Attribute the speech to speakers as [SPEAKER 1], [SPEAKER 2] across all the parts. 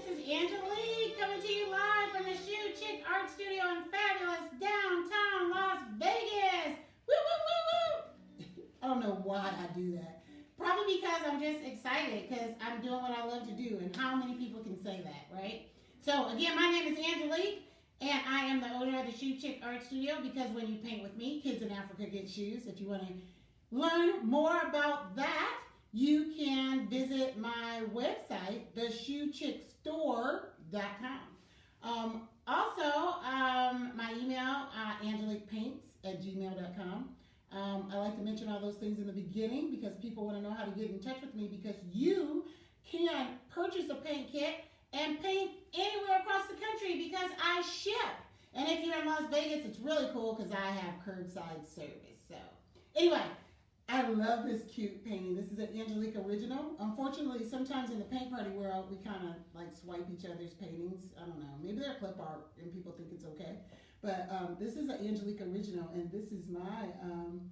[SPEAKER 1] this is Angelique coming to you live from the Shoe Chick Art Studio in fabulous downtown Las Vegas. Woo, woo, woo, woo. I don't know why I do that. Probably because I'm just excited because I'm doing what I love to do, and how many people can say that, right? So again, my name is Angelique, and I am the owner of the Shoe Chick Art Studio, because when you paint with me, kids in Africa get shoes. If you want to learn more about that, you can visit my website, theshoechickstore.com. My email, angeliquepaints@gmail.com. I like to mention all those things in the beginning because people want to know how to get in touch with me, because you can purchase a paint kit and paint anywhere across the country because I ship. And if you're in Las Vegas, it's really cool because I have curbside service. So anyway, I love this cute painting. This is an Angelique original. Unfortunately, sometimes in the paint party world, we kind of like swipe each other's paintings. I don't know. Maybe they're clip art and people think it's okay. But this is an Angelique original, and this is my,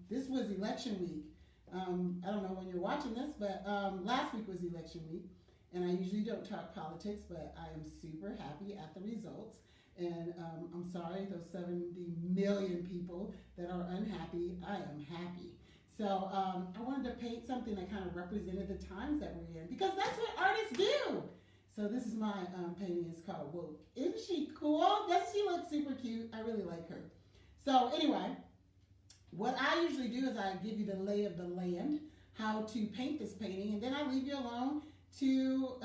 [SPEAKER 1] this was election week. I don't know when you're watching this, but last week was election week. And I usually don't talk politics, but I am super happy at the results. And I'm sorry, those 70 million people that are unhappy, I am happy. So I wanted to paint something that kind of represented the times that we're in, because that's what artists do. So this is my painting. It's called Woke. Isn't she cool? Doesn't she look super cute? I really like her. So anyway, what I usually do is I give you the lay of the land, how to paint this painting, and then I leave you alone to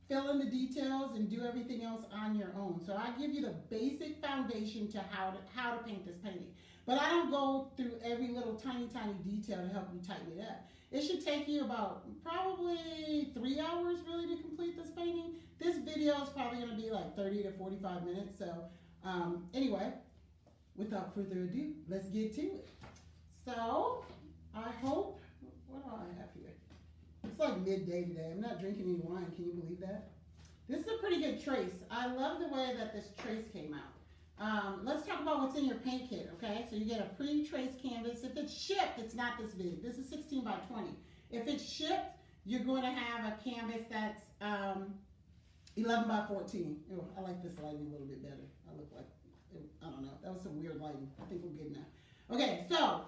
[SPEAKER 1] fill in the details and do everything else on your own. So I give you the basic foundation to how to paint this painting. But I don't go through every little tiny detail to help you tighten it up. It should take you about probably 3 hours really to complete this painting. This video is probably going to be like 30 to 45 minutes. So anyway, without further ado, let's get to it. So I hope, what do I have here? It's like midday today. I'm not drinking any wine. Can you believe that? This is a pretty good trace. I love the way that this trace came out. Let's talk about what's in your paint kit, okay? So you get a pre-traced canvas. If it's shipped, it's not this big. This is 16 by 20. If it's shipped, you're going to have a canvas that's 11 by 14. Oh, I like this lighting a little bit better. I look like, I don't know. That was some weird lighting. I think we're good now. Okay, so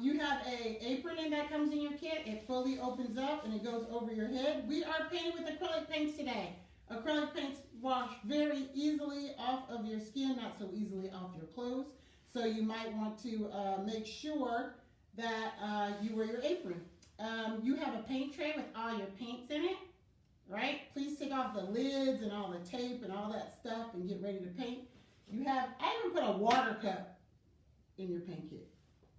[SPEAKER 1] you have a apron that comes in your kit. It fully opens up and it goes over your head. We are painting with acrylic paints today. Acrylic paints wash very easily off of your skin, not so easily off your clothes. So you might want to make sure that you wear your apron. You have a paint tray with all your paints in it, right? Please take off the lids and all the tape and all that stuff and get ready to paint. You have, I even put a water cup in your paint kit.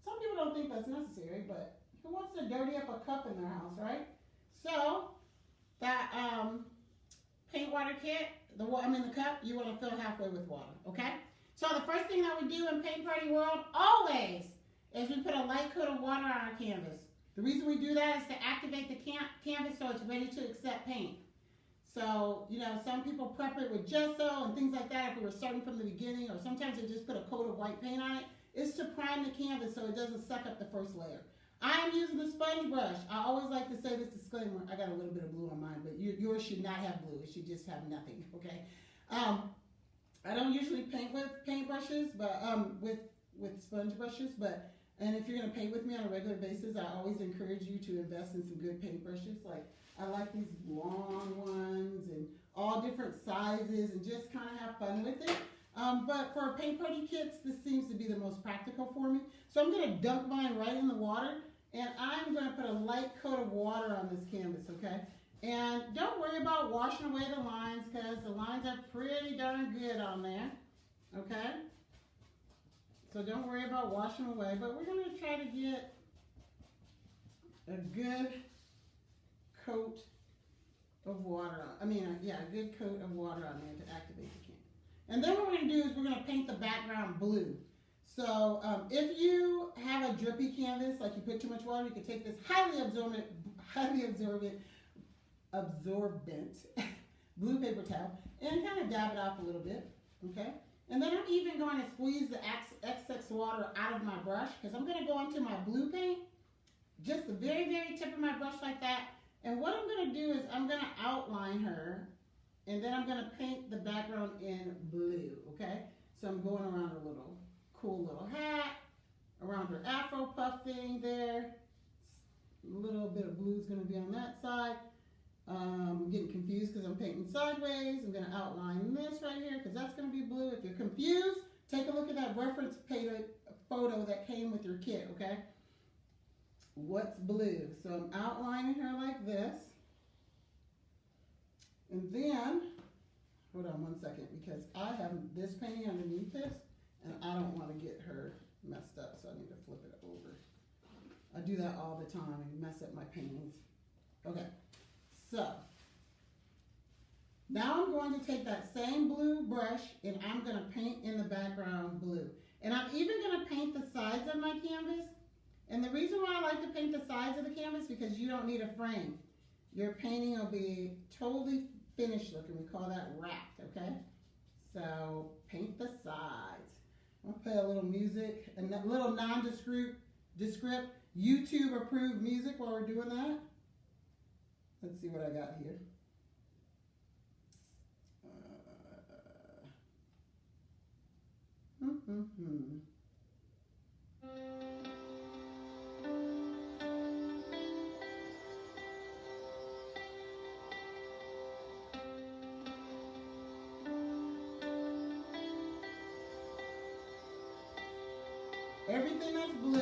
[SPEAKER 1] Some people don't think that's necessary, but who wants to dirty up a cup in their house, right? So that paint water kit, the cup, you want to fill halfway with water, okay? So the first thing that we do in paint party world always is we put a light coat of water on our canvas. The reason we do that is to activate the canvas so it's ready to accept paint. So, you know, some people prep it with gesso and things like that if we were starting from the beginning, or sometimes they just put a coat of white paint on it. It's to prime the canvas so it doesn't suck up the first layer. I'm using the sponge brush. I always like to say this disclaimer. I got a little bit of blue on mine, but yours should not have blue. It should just have nothing, okay? I don't usually paint with paintbrushes, but with sponge brushes, and if you're gonna paint with me on a regular basis, I always encourage you to invest in some good paintbrushes. Like, I like these long ones and all different sizes, and just kind of have fun with it. But for paint party kits, this seems to be the most practical for me. So I'm going to dunk mine right in the water, and I'm going to put a light coat of water on this canvas, okay? And don't worry about washing away the lines, because the lines are pretty darn good on there, okay? So don't worry about washing away, but we're going to try to get a good coat of water on. A good coat of water on there to activate the canvas. And then what we're going to do is we're going to paint the background blue. So if you have a drippy canvas, like you put too much water, you can take this highly absorbent blue paper towel and kind of dab it off a little bit, okay? And then I'm even going to squeeze the excess water out of my brush, because I'm going to go into my blue paint, just the very, very tip of my brush like that. And what I'm going to do is I'm going to outline her and then I'm going to paint the background in blue, okay? So I'm going around her little cool little hat, around her afro puff thing there. A little bit of blue is going to be on that side. I'm getting confused because I'm painting sideways. I'm going to outline this right here because that's going to be blue. If you're confused, take a look at that reference photo that came with your kit, okay? What's blue? So I'm outlining her like this. And then, hold on one second, because I have this painting underneath this, and I don't want to get her messed up, so I need to flip it over. I do that all the time and mess up my paintings. Okay, so now I'm going to take that same blue brush and I'm going to paint in the background blue. And I'm even going to paint the sides of my canvas. And the reason why I like to paint the sides of the canvas because you don't need a frame. Your painting will be totally finished looking. We call that wrapped, okay? So paint the sides. I'll play a little music, a little nondescript, YouTube approved music while we're doing that. Let's see what I got here. Everything that's blue.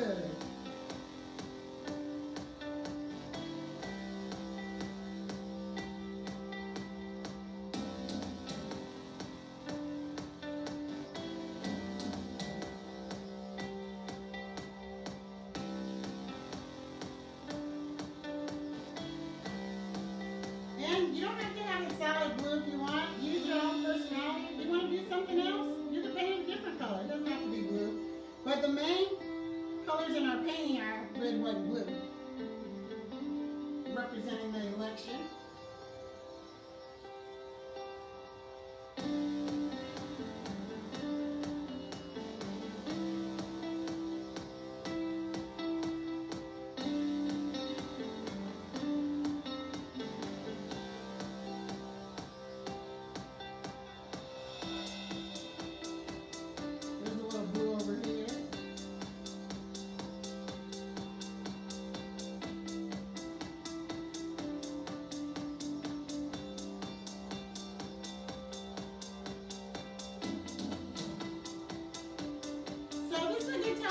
[SPEAKER 1] And you don't have to have it solid blue if you want. Use your own personality. If you want to do something else, you can paint a different color. It doesn't have to be blue. But the main colors in our painting are red, white, and blue, representing the election. There's a little blue over here.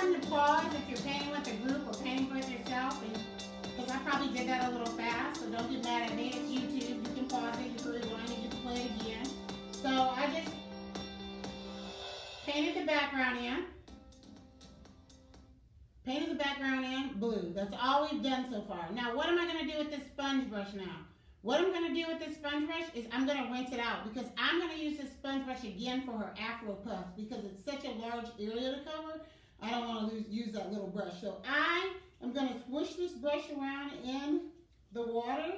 [SPEAKER 1] To pause if you're painting with a group or painting with yourself, because I probably did that a little fast, so don't get mad at me. It's YouTube. You can pause it, you can rewind it, you can play it again. So I just painted the background in. Painted the background in blue. That's all we've done so far. Now what am I going to do with this sponge brush now? What I'm going to do with this sponge brush is I'm going to rinse it out because I'm going to use this sponge brush again for her afro puff because it's such a large area to cover. I don't want to use that little brush. So I am going to swish this brush around in the water.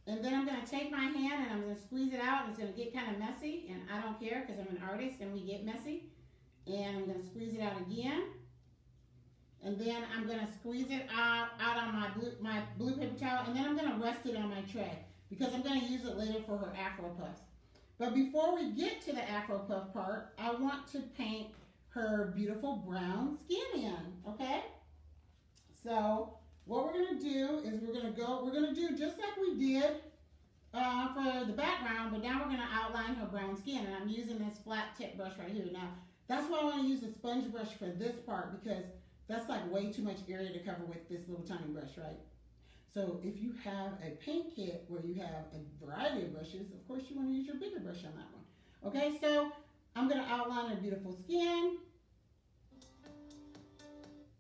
[SPEAKER 1] And then I'm going to take my hand and I'm going to squeeze it out. It's going to get kind of messy. And I don't care because I'm an artist and we get messy. And I'm going to squeeze it out again. And then I'm going to squeeze it out on my blue paper towel. And then I'm going to rest it on my tray because I'm going to use it later for her afro puffs. But before we get to the afro puff part, I want to paint her beautiful brown skin in, okay? So what we're gonna do is we're gonna do just like we did for the background, but now we're gonna outline her brown skin, and I'm using this flat tip brush right here. Now, that's why I wanna use a sponge brush for this part because that's like way too much area to cover with this little tiny brush, right? So if you have a paint kit where you have a variety of brushes, of course you wanna use your bigger brush on that one. Okay, so I'm gonna outline her beautiful skin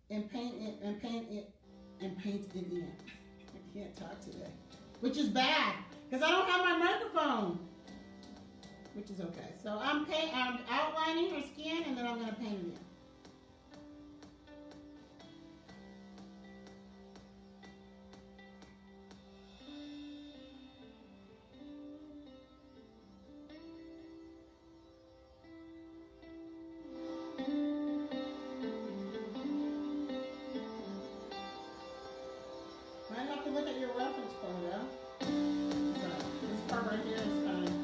[SPEAKER 1] and paint it in. I can't talk today, which is bad because I don't have my microphone, which is okay. So I'm outlining her skin and then I'm gonna paint it in. Look at your reference photo. So this part right here is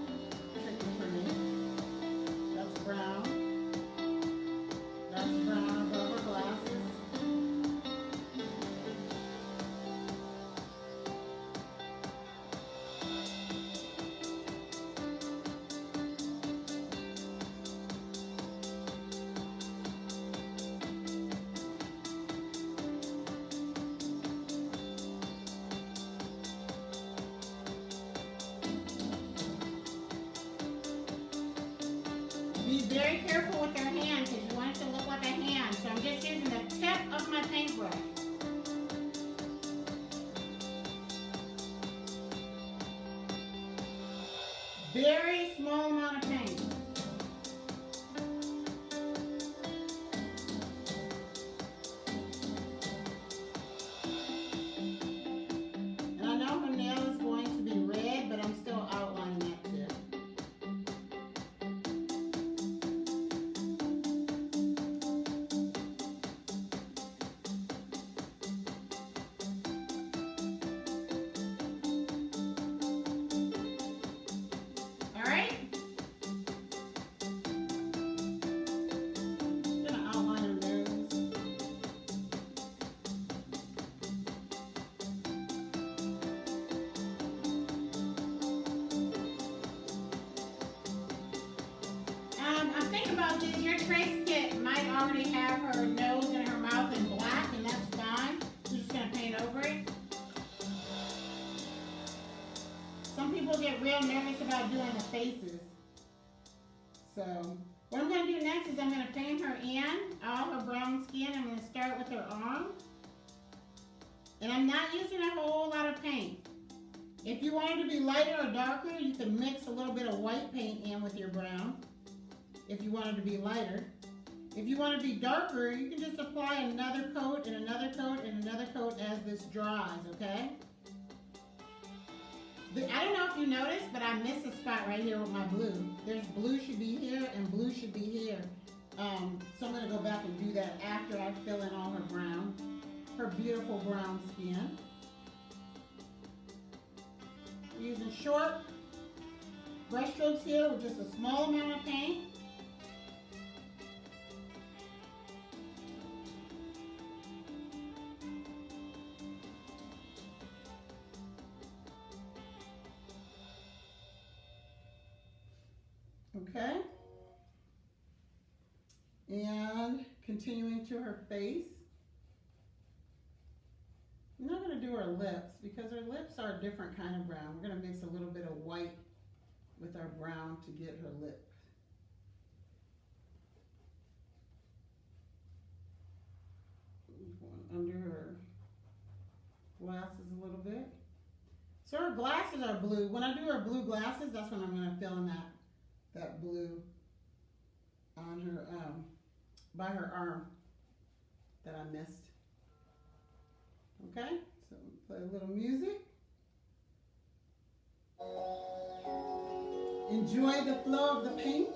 [SPEAKER 1] very careful with their hand because you want it to look like a hand. So I'm just using the tip of my paintbrush. Very small amount of paint. And I know her nail is going to be red, but I'm still outlining that too. I'm thinking about this. Your trace kit might already have her nose and her mouth in black, and that's fine. You're just going to paint over it. Some people get real nervous about doing the faces. So, what I'm going to do next is I'm going to paint her in, all her brown skin. I'm going to start with her arm. And I'm not using a whole lot of paint. If you want it to be lighter or darker, you can mix a little bit of white paint in with your brown. If you want it to be lighter. If you want it to be darker, you can just apply another coat and another coat and another coat as this dries, okay? I don't know if you noticed, but I missed a spot right here with my blue. There's blue should be here and blue should be here. So I'm going to go back and do that after I fill in all her brown, her beautiful brown skin. Using short brush strokes here with just a small amount of paint. Okay, and continuing to her face. I'm not going to do her lips because her lips are a different kind of brown. We're going to mix a little bit of white with our brown to get her lips. Going under her glasses a little bit. So her glasses are blue. When I do her blue glasses, that's when I'm going to fill in that blue on her, by her arm that I missed. Okay, so play a little music. Enjoy the flow of the paint.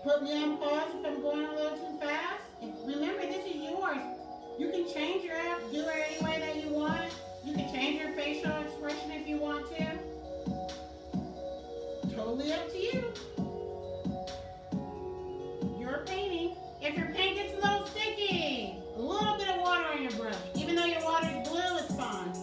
[SPEAKER 1] Put me on pause if I'm going a little too fast. Remember, this is yours. You can change your app, do it any way that you want. You can change your facial expression if you want to. Totally up to you. You're painting. If your paint gets a little sticky, a little bit of water on your brush. Even though your water is blue, it's fine.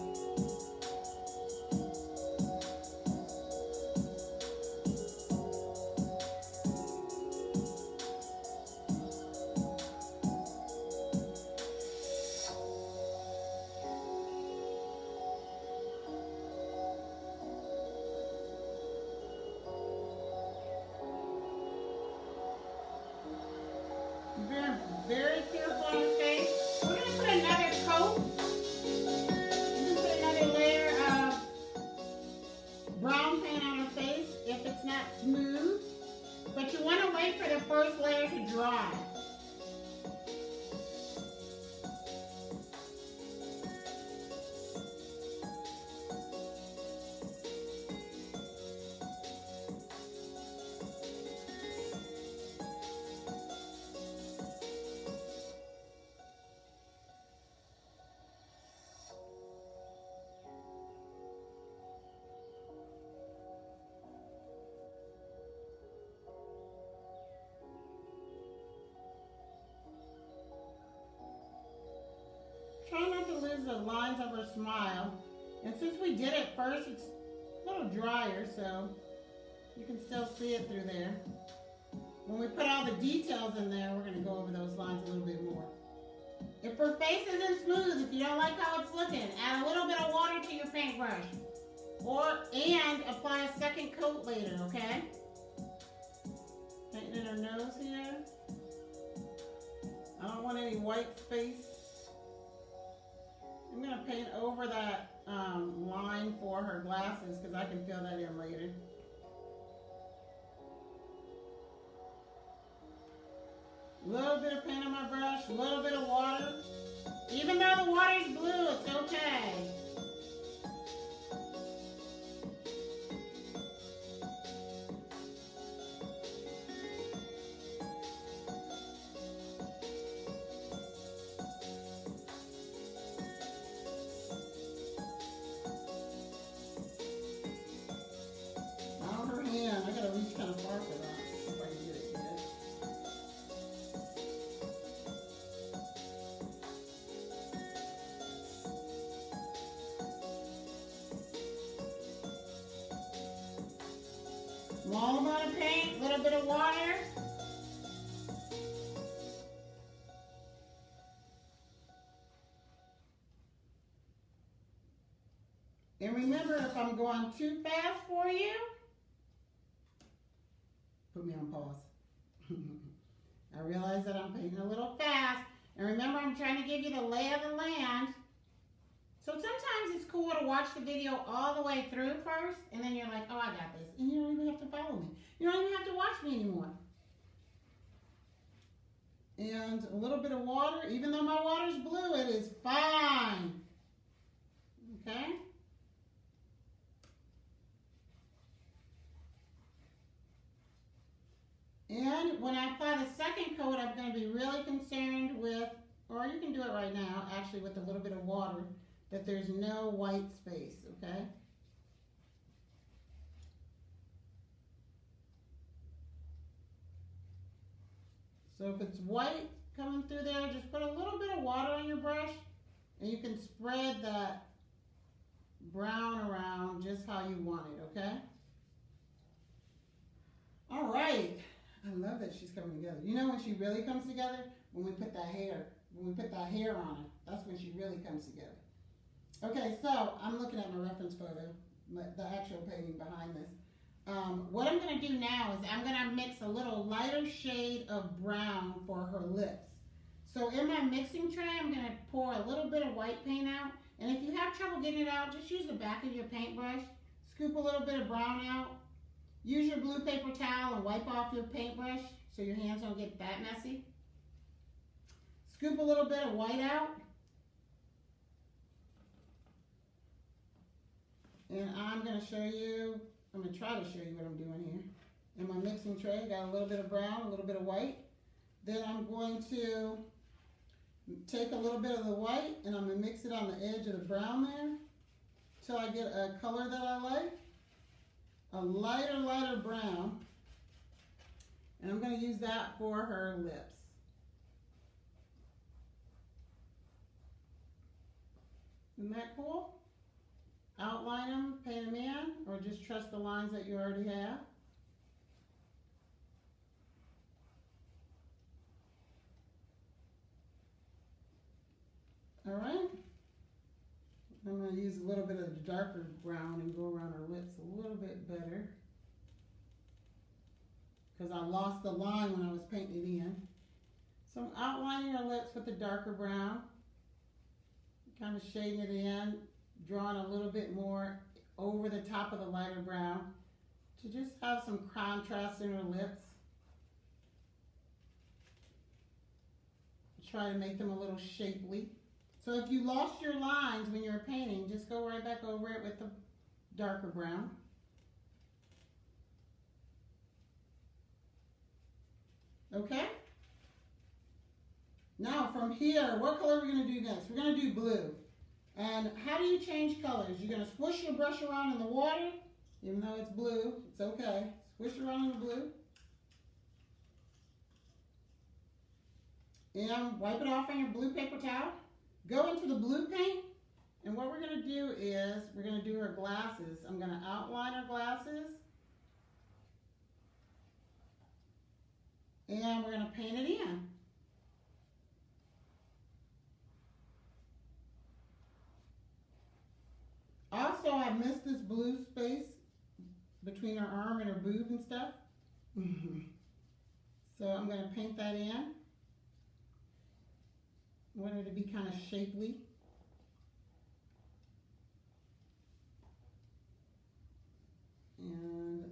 [SPEAKER 1] Very careful on her face. We're going to put another coat. We're going to put another layer of brown paint on her face if it's not smooth. But you want to wait for the first layer to dry. Try not to lose the lines of her smile. And since we did it first, it's a little drier, so you can still see it through there. When we put all the details in there, we're going to go over those lines a little bit more. If her face isn't smooth, if you don't like how it's looking, add a little bit of water to your paintbrush. And apply a second coat later, okay? Painting her nose here. I don't want any white space. I'm gonna paint over that line for her glasses because I can fill that in later. A little bit of paint on my brush, a little bit of water. Even though the water's blue, it's okay. Now her hand, I gotta reach kind of far for that. See if I can get it good. Small amount of paint, little bit of water. And remember, if I'm going too fast for you, put me on pause. I realize that I'm painting a little fast. And remember, I'm trying to give you the lay of the land. So sometimes it's cool to watch the video all the way through first, and then you're like, oh, I got this. And you don't even have to follow me. You don't even have to watch me anymore. And a little bit of water. Even though my water's blue, it is fine. Okay? And when I apply the second coat, I'm going to be really concerned with, or you can do it right now, actually with a little bit of water, that there's no white space, okay? So if it's white coming through there, just put a little bit of water on your brush, and you can spread that brown around just how you want it, okay? All right. I love that she's coming together. You know when she really comes together? When we put that hair on her. That's when she really comes together. Okay, so I'm looking at my reference photo, the actual painting behind this. What I'm going to do now is I'm going to mix a little lighter shade of brown for her lips. So in my mixing tray, I'm going to pour a little bit of white paint out. And if you have trouble getting it out, just use the back of your paintbrush. Scoop a little bit of brown out. Use your blue paper towel and wipe off your paintbrush so your hands don't get that messy. Scoop a little bit of white out. And I'm going to try to show you what I'm doing here. In my mixing tray, I got a little bit of brown, a little bit of white. Then I'm going to take a little bit of the white and I'm going to mix it on the edge of the brown there till I get a color that I like. A lighter brown, and I'm going to use that for her lips. Isn't that cool? Outline them, paint them in, or just trust the lines that you already have. All right. I'm going to use a little bit of the darker brown and go around her lips a little bit better. Because I lost the line when I was painting it in. So I'm outlining her lips with the darker brown. Kind of shading it in. Drawing a little bit more over the top of the lighter brown. To just have some contrast in her lips. Try to make them a little shapely. So if you lost your lines when you're painting, just go right back over it with the darker brown. Okay? Now from here, what color are we going to do next? We're going to do blue. And how do you change colors? You're going to squish your brush around in the water, even though it's blue, it's okay. Squish around in the blue. And wipe it off on your blue paper towel. Go into the blue paint, and what we're going to do is, we're going to do her glasses. I'm going to outline her glasses, and we're going to paint it in. Also, Also, I missed this blue space between her arm and her boob and stuff. So I'm going to paint that in. I want her to be kind of shapely. And,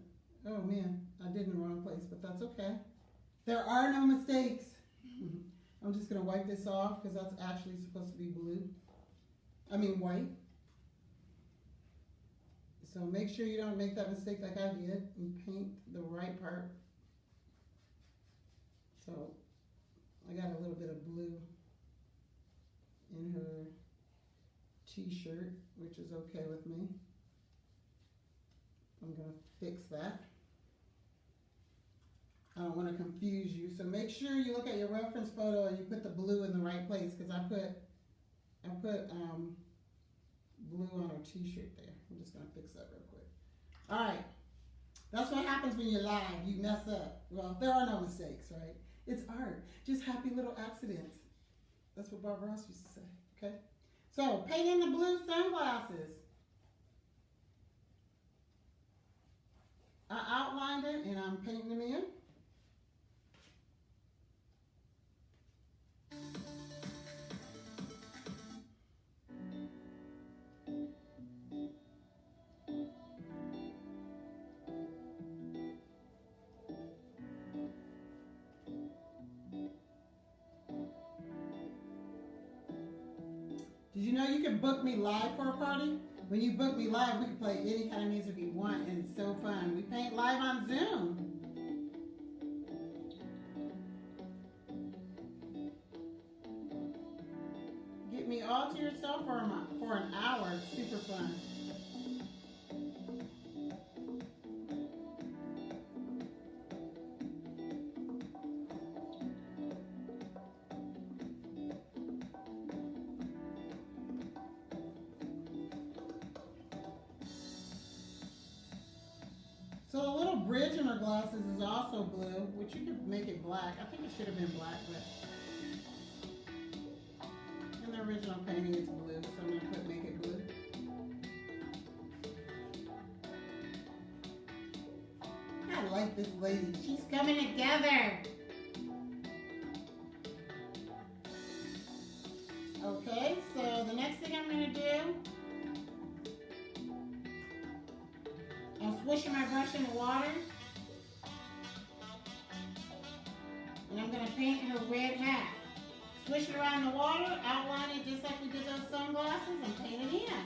[SPEAKER 1] oh man, I did in the wrong place, but that's okay. There are no mistakes. I'm just going to wipe this off because that's actually supposed to be blue. I mean white. So make sure you don't make that mistake like I did and paint the right part. So I got a little bit of blue in her t-shirt, which is okay with me. I'm going to fix that. I don't want to confuse you, so make sure you look at your reference photo and you put the blue in the right place, because I put blue on her t-shirt there. I'm just going to fix that real quick. All right. That's what happens when you're live. You mess up. Well, there are no mistakes, right? It's art. Just happy little accidents. That's what Bob Ross used to say, okay? So, painting the blue sunglasses. I outlined it and I'm painting them in. Did you know you can book me live for a party? When you book me live, we can play any kind of music you want, and it's so fun. We paint live on Zoom. Get me all to yourself for an hour. It's super fun. So the little bridge in her glasses is also blue, which you could make it black. I think it should have been black, but in the original painting it's blue, so I'm going to make it blue. I like this lady. She's coming together. Okay, so the next thing I'm going to do, I'm swishing my brush in the water, and I'm going to paint her red hat. Swish it around the water, outline it just like we did those sunglasses, and paint it in.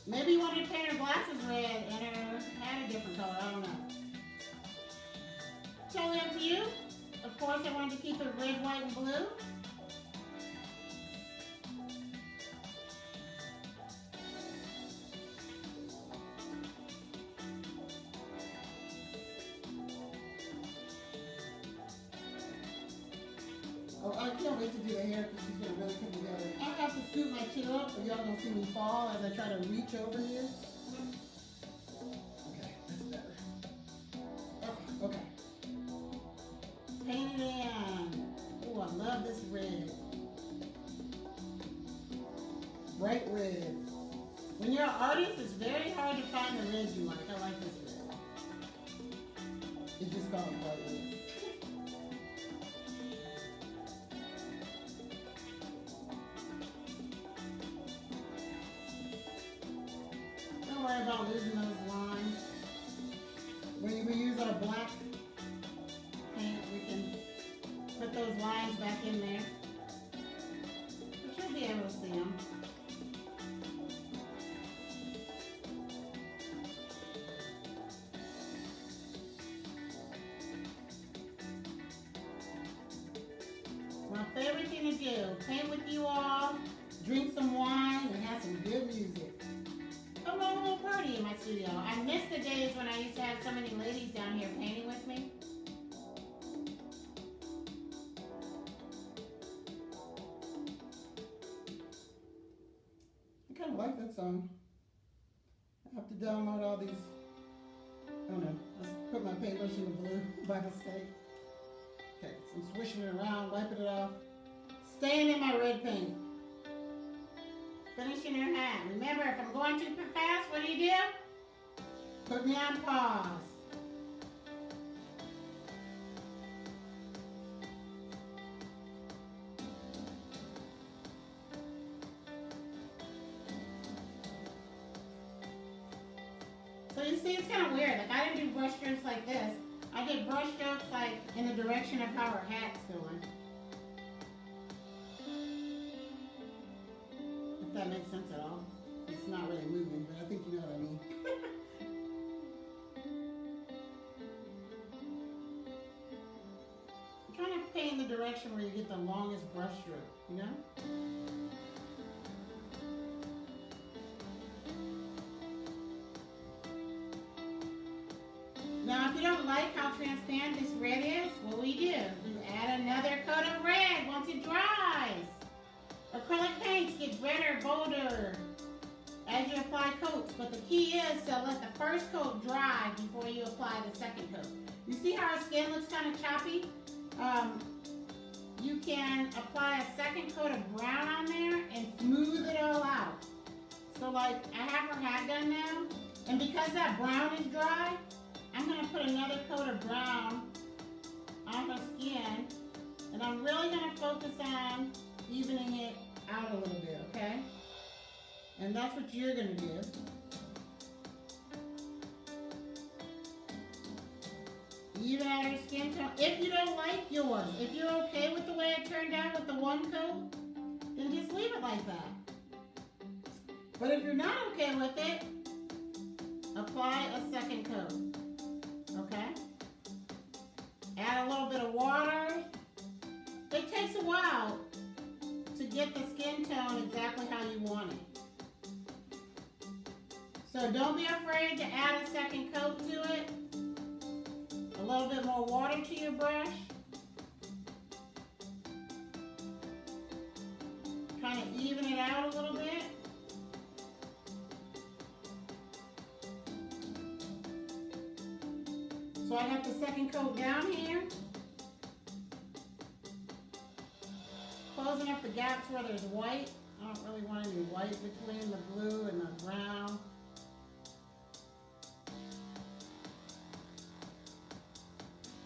[SPEAKER 1] Maybe you wanted to paint her glasses red and her hat a different color, I don't know. Totally up to you. Of course, I wanted to keep it red, white, and blue. Oh, I can't wait to do the hair because she's going to really come together. I have to scoot my chin up so y'all don't see me fall as I try to reach over here. Okay, that's better. Okay. Paint it in. Oh, I love this red. Bright red. When you're an artist, it's very hard to find the red you like. I like this red. It's just called bright red. Don't worry about losing those lines. When we use our black paint, we can put those lines back in there. But you'll be able to see them. My favorite thing to do, paint with you all, drink some wine, and have some good music. Come to a little party in my studio. I miss the days when I used to have so many ladies down here painting with me. I kind of like that song. I have to download all these. Oh no, I put my paintbrush in the blue by mistake. Okay, so I'm swishing it around, wiping it off. Staying in my red paint. Finishing your hand. Remember, if I'm going too fast, what do? Put me on pause. So you see, it's kind of weird. Like, I didn't do brush strokes like this. I did brush strokes like in the direction of how her hat's going. If that makes sense at all. It's not really moving, but I think you know what I mean. I'm trying to paint in the direction where you get the longest brush stroke, you know? Now, if you don't like how transparent this red is, what we do? We add another coat of red once it dries. Acrylic paints get redder, bolder as you apply coats, but the key is to let the first coat dry before you apply the second coat. You see how our skin looks kind of choppy? You can apply a second coat of brown on there and smooth it all out. So like, I have her hat done now, and because that brown is dry, I'm going to put another coat of brown on her skin, and I'm really going to focus on evening it out a little bit, okay? And that's what you're going to do. Even out her skin tone. If you don't like yours, if you're okay with the way it turned out with the one coat, then just leave it like that. But if you're not okay with it, apply a second coat. Okay? Add a little bit of water. It takes a while to get the skin tone exactly how you want it. So don't be afraid to add a second coat to it. A little bit more water to your brush. Kind of even it out a little bit. So I got the second coat down here. Closing up the gaps where there's white. I don't really want any white between the blue and the brown.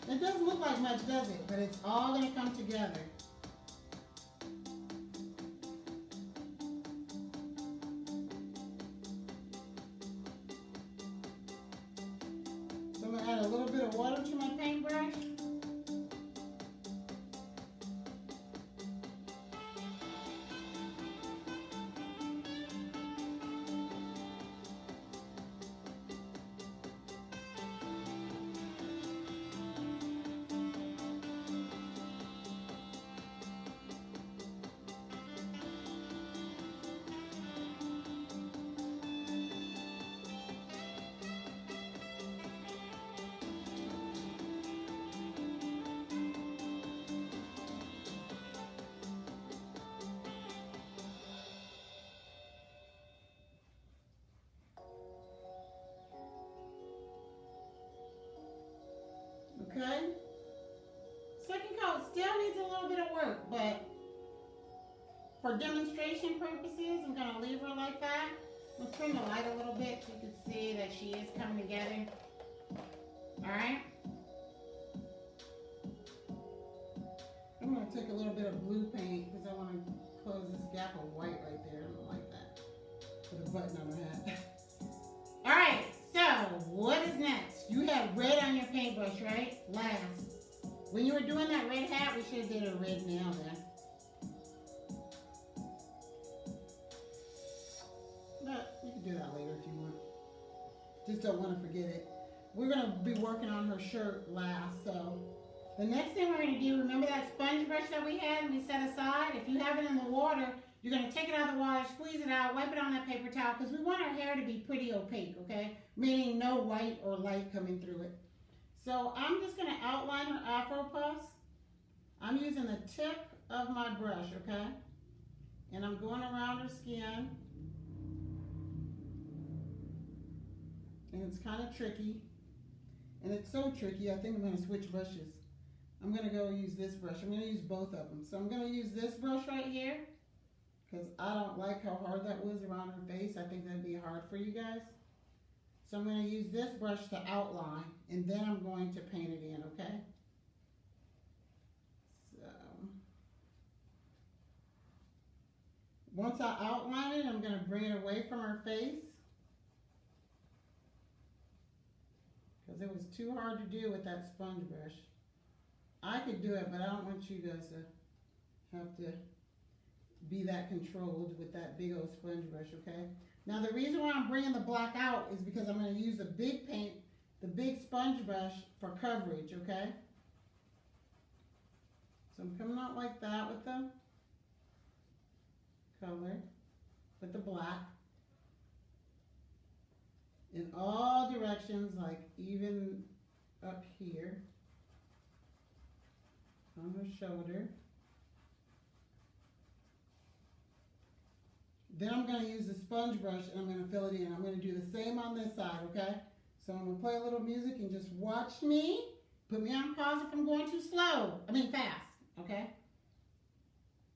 [SPEAKER 1] It doesn't look like much, does it? But it's all going to come together. So I'm going to add a little bit of water to my paintbrush. Okay? Second coat still needs a little bit of work, but for demonstration purposes, I'm going to leave her like that. Let's turn the light a little bit so you can see that she is coming together. Alright? I'm going to take a little bit of blue paint because I want to close this gap of white right there. I don't like that. Put a button on her hat. Alright, so what is next? You have red on your paintbrush, right? Last. When you were doing that red hat, we should have did a red nail then. But you can do that later if you want. Just don't want to forget it. We're going to be working on her shirt last, so the next thing we're going to do, remember that sponge brush that we had and we set aside? If you have it in the water, you're going to take it out of the water, squeeze it out, wipe it on that paper towel, because we want our hair to be pretty opaque, okay? Meaning no white or light coming through it. So I'm just going to outline her afro puffs. I'm using the tip of my brush, okay? And I'm going around her skin. And it's kind of tricky. And it's so tricky, I think I'm going to switch brushes. I'm going to go use this brush. I'm going to use both of them. So I'm going to use this brush right here because I don't like how hard that was around her face. I think that'd be hard for you guys. So I'm going to use this brush to outline, and then I'm going to paint it in, okay? So once I outline it, I'm going to bring it away from her face because it was too hard to do with that sponge brush. I could do it, but I don't want you guys to have to be that controlled with that big old sponge brush, okay? Now the reason why I'm bringing the black out is because I'm going to use the big paint, the big sponge brush for coverage, okay? So I'm coming out like that with the color, with the black, in all directions, like even up here on her shoulder. Then I'm going to use the sponge brush and I'm going to fill it in. I'm going to do the same on this side, okay? So I'm going to play a little music and just watch me. Put me on pause if I'm going too slow. I mean fast, okay?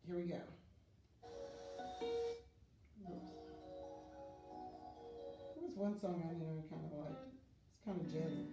[SPEAKER 1] Here we go. There's one song on here I kind of like. It's kind of jazzy.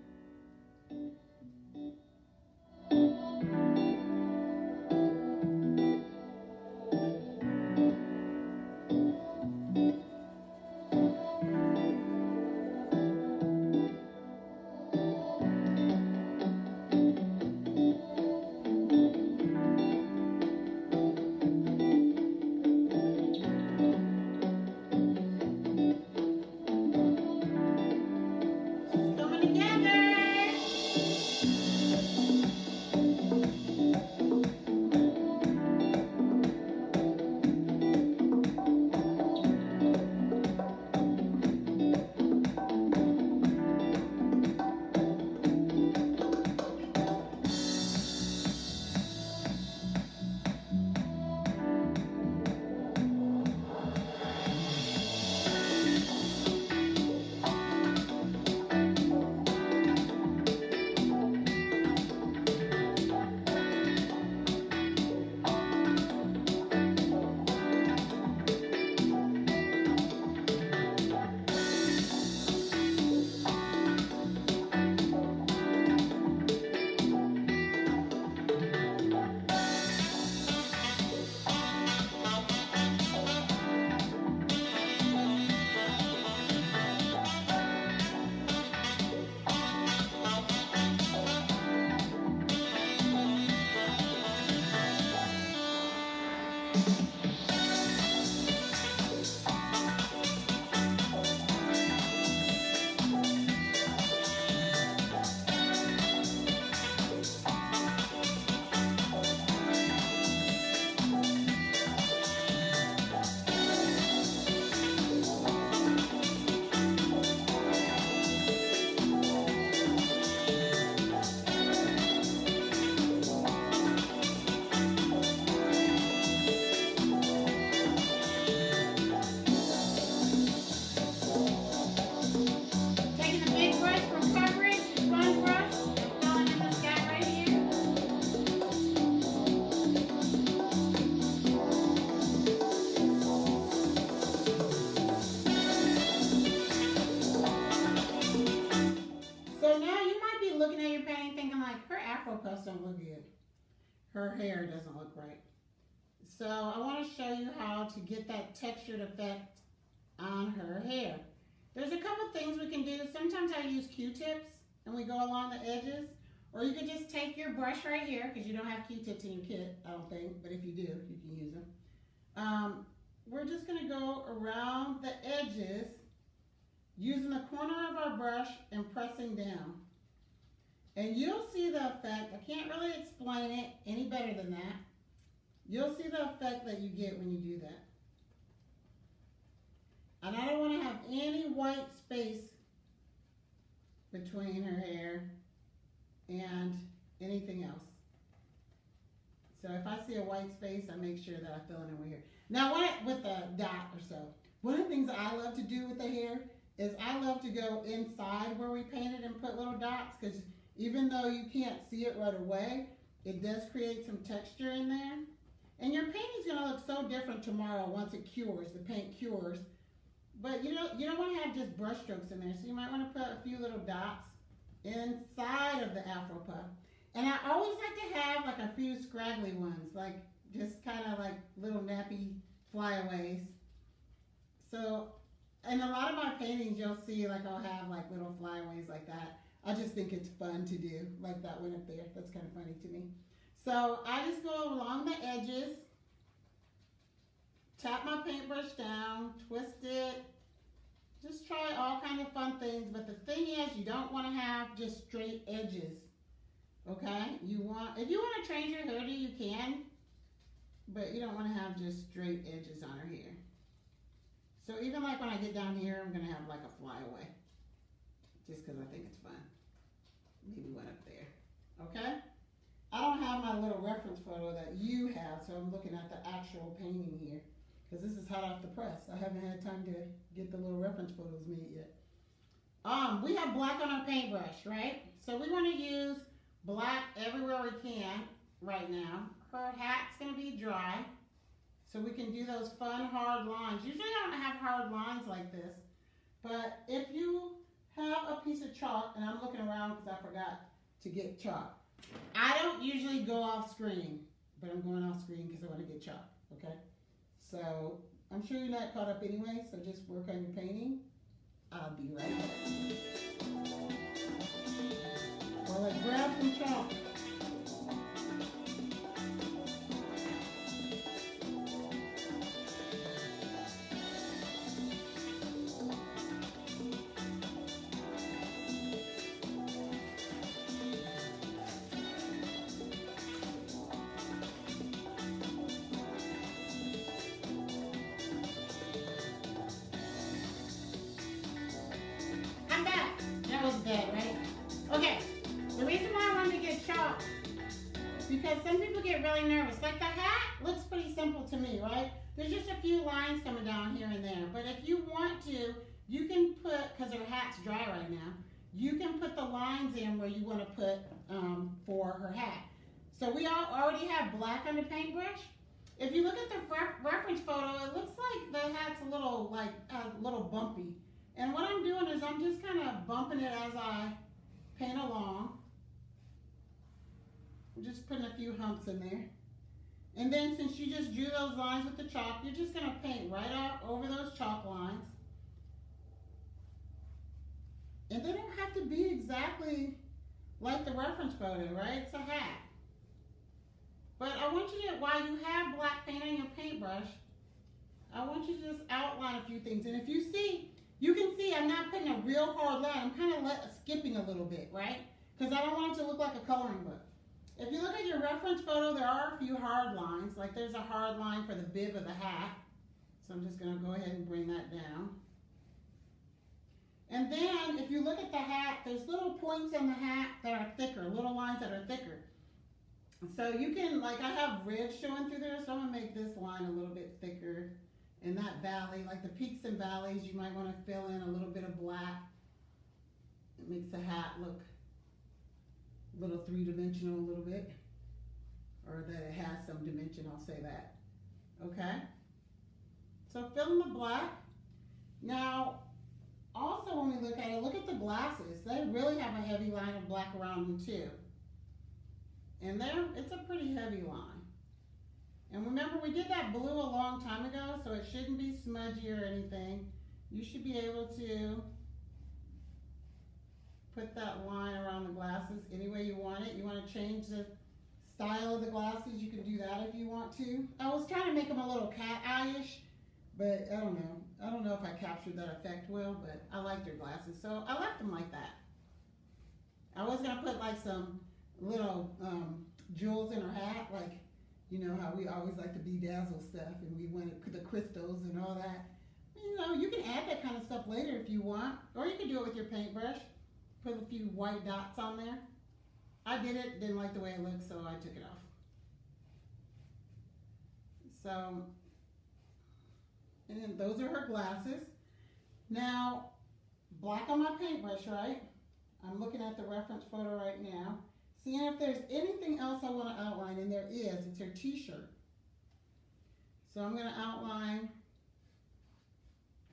[SPEAKER 1] Don't look good. Her hair doesn't look right. So I want to show you how to get that textured effect on her hair. There's a couple things we can do. Sometimes I use Q-tips and we go along the edges. Or you could just take your brush right here, because you don't have Q-tips in your kit, I don't think, but if you do, you can use them. We're just going to go around the edges using the corner of our brush and pressing down. And you'll see the effect. I can't really explain it any better than that. You'll see the effect that you get when you do that. And I don't want to have any white space between her hair and anything else. So if I see a white space, I make sure that I fill it in with here. Now with a dot or so, one of the things that I love to do with the hair is I love to go inside where we painted and put little dots, because even though you can't see it right away, It does create some texture in there. And your painting's gonna look so different tomorrow once it cures, the paint cures. But you don't want to have just brush strokes in there, so you might want to put a few little dots inside of the Afro puff. And I always like to have like a few scraggly ones, like just kind of like little nappy flyaways. So, in a lot of my paintings, you'll see like I'll have like little flyaways like that. I just think it's fun to do, like that one up there. That's kind of funny to me. So I just go along the edges, tap my paintbrush down, twist it, just try all kind of fun things. But the thing is, you don't want to have just straight edges, okay? If you want to change your hairdo, you can, but you don't want to have just straight edges on her hair. So even like when I get down here, I'm going to have like a flyaway, just because I think it's fun. Maybe one up there, okay? I don't have my little reference photo that you have, so I'm looking at the actual painting here. Because this is hot off the press. I haven't had time to get the little reference photos made yet. We have black on our paintbrush, right? So we want to use black everywhere we can right now. Her hat's going to be dry, so we can do those fun hard lines. Usually I don't have hard lines like this, but if you have a piece of chalk, and I'm looking around because I forgot to get chalk. I don't usually go off screen, but I'm going off screen because I want to get chalk, okay? So, I'm sure you're not caught up anyway, so just work on your painting. I'll be right back. Well, let's grab some chalk. Bad, right? Okay, the reason why I wanted to get chalk because some people get really nervous. Like the hat looks pretty simple to me, right? There's just a few lines coming down here and there. But if you want to, you can put, because her hat's dry right now, you can put the lines in where you want to put for her hat. So we already have black on the paintbrush. If you look at the reference photo, it looks like the hat's a little bumpy. And what I'm doing is I'm just kind of bumping it as I paint along. I'm just putting a few humps in there. And then since you just drew those lines with the chalk, you're just going to paint right out over those chalk lines. And they don't have to be exactly like the reference photo, right? It's a hat. But I want you to, while you have black paint on your paintbrush, I want you to just outline a few things. And if you see, you can see I'm not putting a real hard line. I'm kind of skipping a little bit, right? Because I don't want it to look like a coloring book. If you look at your reference photo, there are a few hard lines. Like there's a hard line for the bib of the hat. So I'm just going to go ahead and bring that down. And then if you look at the hat, there's little points on the hat that are thicker, little lines that are thicker. So you can, like I have red showing through there, so I'm going to make this line a little bit thicker. And that valley, like the peaks and valleys, you might want to fill in a little bit of black. It makes the hat look a little three-dimensional a little bit. Or that it has some dimension, I'll say that. Okay? So fill in the black. Now, also when we look at it, look at the glasses. They really have a heavy line of black around them too. And it's a pretty heavy line. And remember, we did that blue a long time ago, so it shouldn't be smudgy or anything. You should be able to put that line around the glasses any way you want it. You want to change the style of the glasses, you can do that if you want to. I was trying to make them a little cat eye-ish, but I don't know. I don't know if I captured that effect well, but I liked their glasses, so I left them like that. I was going to put like some little jewels in her hat, like, you know how we always like to bedazzle stuff, and we wanted the crystals and all that. You know, you can add that kind of stuff later if you want, or you can do it with your paintbrush. Put a few white dots on there. I did it, didn't like the way it looked, so I took it off. So, and those are her glasses. Now, black on my paintbrush, right? I'm looking at the reference photo right now. seeing if there's anything else I want to outline, and there is. It's her t-shirt. So I'm going to outline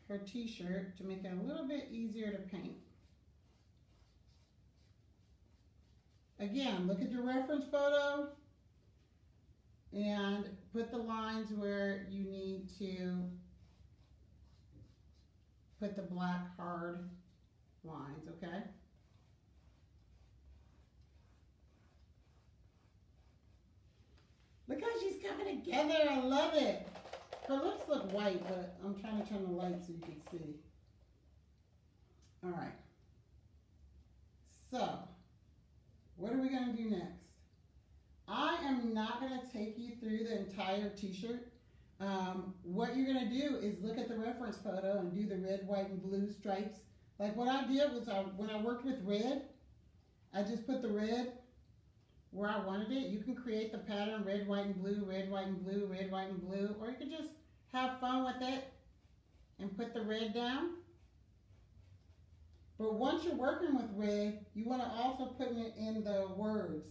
[SPEAKER 1] her t-shirt to make it a little bit easier to paint. Again, look at your reference photo and put the lines where you need to put the black hard lines, okay? Look how she's coming together. I love it. Her lips look white, but I'm trying to turn the light so you can see. All right. So, what are we going to do next? I am not going to take you through the entire t-shirt. What you're going to do is look at the reference photo and do the red, white, and blue stripes. Like what I did was when I worked with red, I just put the red where I wanted it. You can create the pattern red, white, and blue, red, white, and blue, red, white, and blue, or you can just have fun with it and put the red down. But once you're working with red, you want to also put it in the words.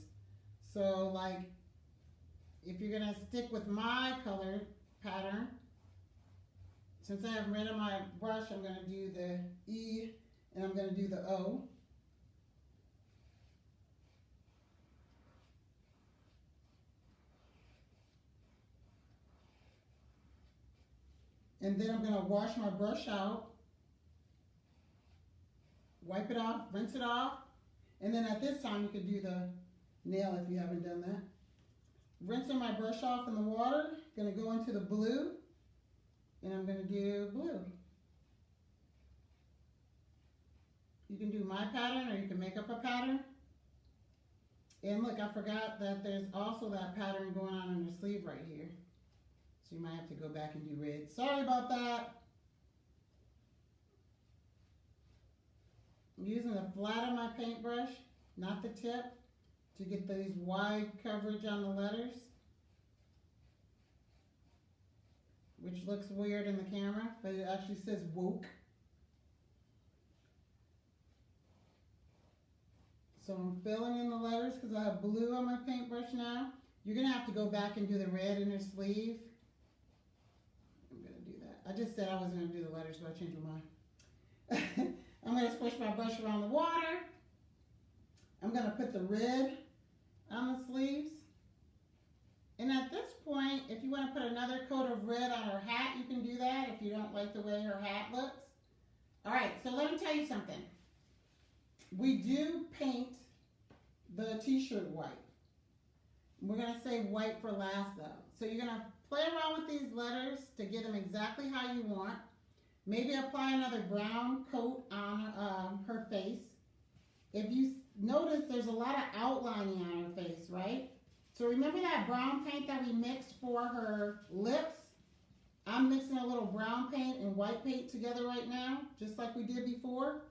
[SPEAKER 1] So like, if you're going to stick with my color pattern, since I have red on my brush, I'm going to do the E and I'm going to do the O. And then I'm going to wash my brush out, wipe it off, rinse it off, and then at this time you could do the nail if you haven't done that. Rinsing my brush off in the water, going to go into the blue, and I'm going to do blue. You can do my pattern or you can make up a pattern. And look, I forgot that there's also that pattern going on your sleeve right here. So you might have to go back and do red. Sorry about that. I'm using the flat of my paintbrush, not the tip, to get these wide coverage on the letters, which looks weird in the camera, but it actually says woke. So I'm filling in the letters because I have blue on my paintbrush now. You're going to have to go back and do the red in your sleeve. I'm going to do that. I just said I wasn't going to do the letters, but I changed my mind. I'm going to swish my brush around the water. I'm going to put the red on the sleeves. And at this point, if you want to put another coat of red on her hat, you can do that if you don't like the way her hat looks. All right, so let me tell you something. We do paint the t-shirt white. We're going to say white for last though. So you're going to play around with these letters to get them exactly how you want. Maybe apply another brown coat on her face. If you notice, there's a lot of outlining on her face, right? So remember that brown paint that we mixed for her lips? I'm mixing a little brown paint and white paint together right now, just like we did before,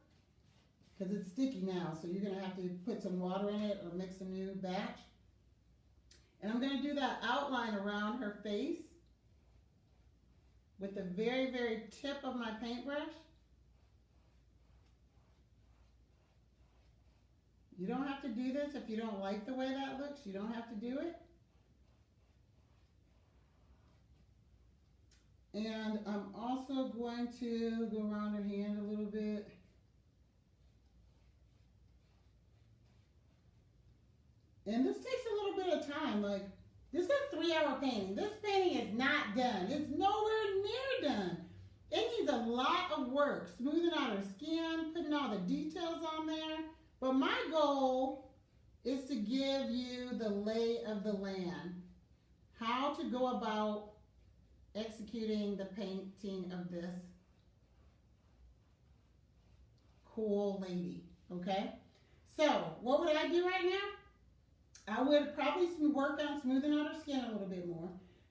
[SPEAKER 1] because it's sticky now. So you're going to have to put some water in it or mix a new batch. And I'm going to do that outline around her face with the very, very tip of my paintbrush. You don't have to do this if you don't like the way that looks. You don't have to do it. And I'm also going to go around her hand a little bit. And this takes a little bit of time. Like, this is a 3-hour painting. This painting is not done. It's nowhere near done. It needs a lot of work. Smoothing out her skin, putting all the details on there. But my goal is to give you the lay of the land. How to go about executing the painting of this cool lady, okay? So, what would I do right now? I would probably work on smoothing out her skin a little bit more.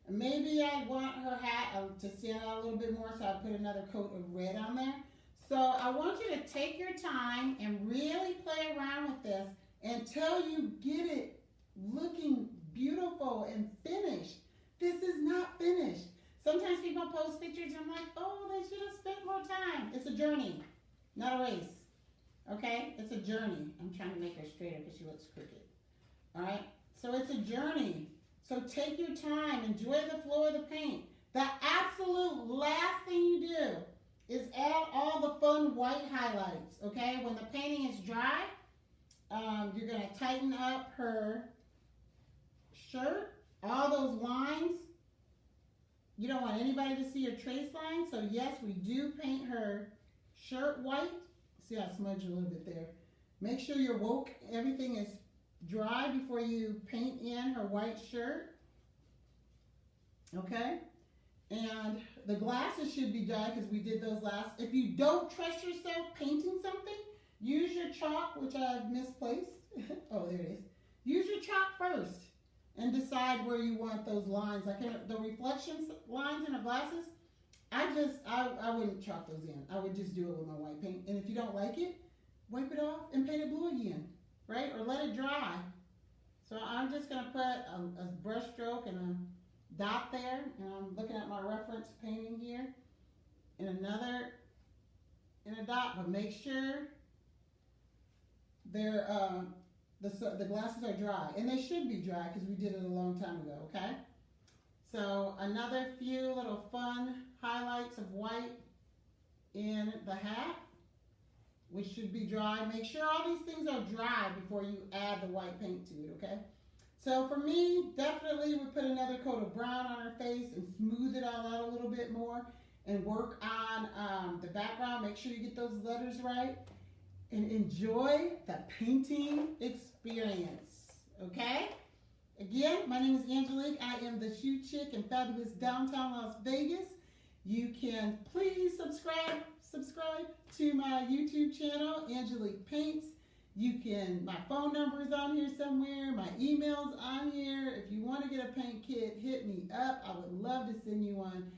[SPEAKER 1] Maybe I want her hat to stand out a little bit more, so I put another coat of red on there. So I want you to take your time and really play around with this until you get it looking beautiful and finished. This is not finished. Sometimes people post pictures and I'm like, oh, they should have spent more time. It's a journey, not a race. Okay? It's a journey. I'm trying to make her straighter because she looks crooked. All right. So it's a journey. So take your time, enjoy the flow of the paint. The absolute last thing you do is add all the fun white highlights. Okay. When the painting is dry, you're going to tighten up her shirt. All those lines. You don't want anybody to see your trace lines. So yes, we do paint her shirt white. See, I smudged a little bit there. Make sure your woke, everything is dry before you paint in her white shirt. Okay? And the glasses should be dry because we did those last. If you don't trust yourself painting something, use your chalk, which I've misplaced. Oh, there it is. Use your chalk first and decide where you want those lines. Like the reflection lines in her glasses, I wouldn't chalk those in. I would just do it with my white paint. And if you don't like it, wipe it off and paint it blue again, right? Or let it dry. So I'm just going to put a brush stroke and a dot there. And I'm looking at my reference painting here. And another, and a dot. But make sure they're, the glasses are dry. And they should be dry because we did it a long time ago, okay? So another few little fun highlights of white in the hat, which should be dry. Make sure all these things are dry before you add the white paint to it, okay? So for me, definitely we put another coat of brown on her face and smooth it all out a little bit more and work on the background. Make sure you get those letters right and enjoy the painting experience, okay? Again, my name is Angelique. I am the Shoe Chick in fabulous downtown Las Vegas. You can please subscribe to my YouTube channel, Angelique Paints. You can, my phone number is on here somewhere. My email's on here. If you want to get a paint kit, hit me up. I would love to send you one.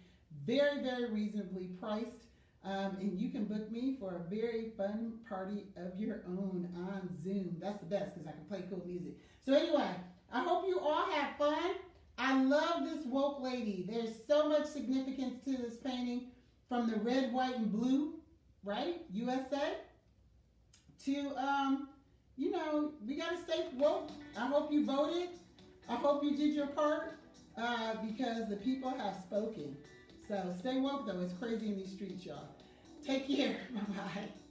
[SPEAKER 1] Very, very reasonably priced. And you can book me for a very fun party of your own on Zoom. That's the best because I can play cool music. So anyway, I hope you all have fun. I love this woke lady. There's so much significance to this painting, from the red, white, and blue, right? USA. To, you know, we got to stay woke. I hope you voted. I hope you did your part because the people have spoken. So stay woke, though. It's crazy in these streets, y'all. Take care. Bye-bye.